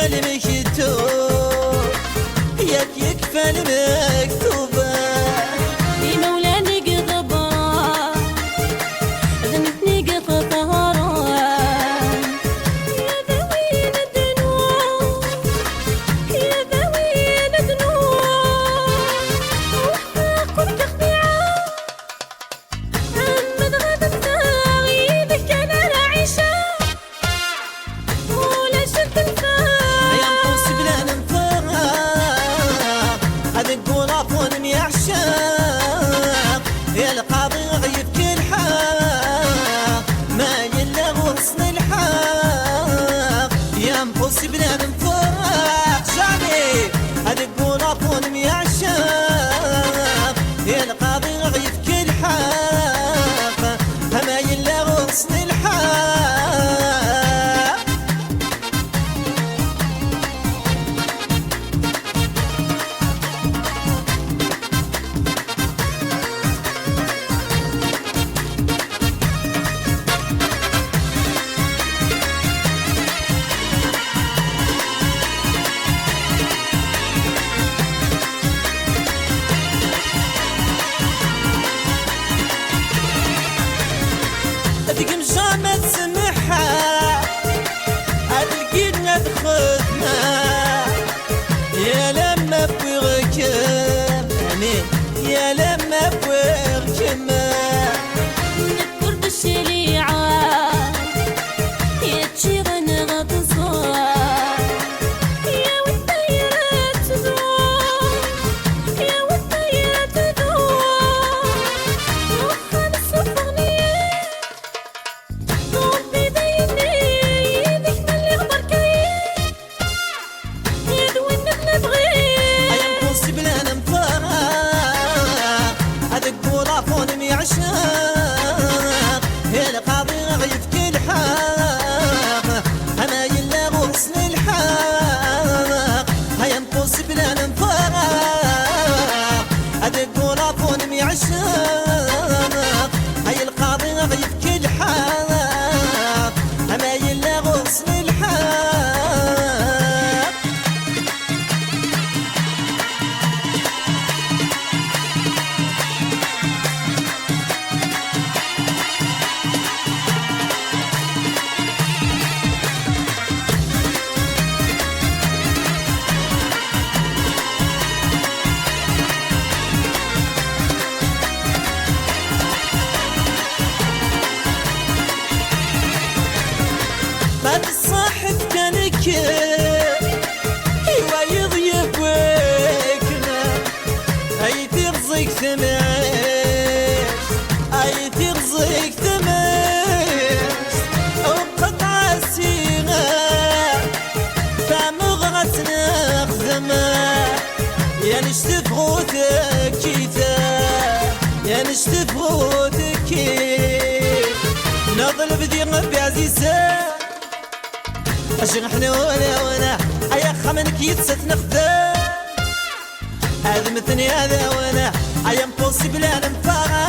المكتوب يكفى المكتوب مولاني قضبا ذنبني قطهران يا ذوين الدنوب يا ذوين الدنوب وحقاكم تخديعة عمد غدا مساغي بك انا العيشة ولا شفت الفاق يا نقص بلا ننفاق هذا نقول عفون يعشاق يا القاضي غيب كل حاق ما يلا غصن الحاق يا نقص بلا ننفاق شعبي هذا نقول عفون يعشاق يا القاضي غيب كل حاق ما يلا غصن الحاق تقم جامع تسمحها هتلقينا تخدنا يا لما بوغكم امين يا لما بوغكم نذكر بالشريعة يا تشيغن غطزار يا والطيرات تدور يا والطيرات تدور وخلص الأغنية ربي دايني يديك ملي غبر كاين يدوي نبغي ايام قوسي بلا ننفاق هذا قول عفون يعشاق يا القاضي غيب كل حاق انا يلا غصن الحاق ايام قوسي بلا ننفاق هذا قول عفون يعشاق هاي القاضي غيب كل حاق انا يلا غصن الحاق بعد الصاحب كان كيف ايوا يضيف ويكنا اي ترزق ثماش اي ترزق ثماش وقطع السيغة فمغرتنا خزما يا نشتف غوتك كيفا يا نشتف غوتك كيف نظل بدي بعزيزة عشان احنا وانا ايا خمنك يتست نخذا هذا مثني هذا وانا ايا مبوسي بلا نفاق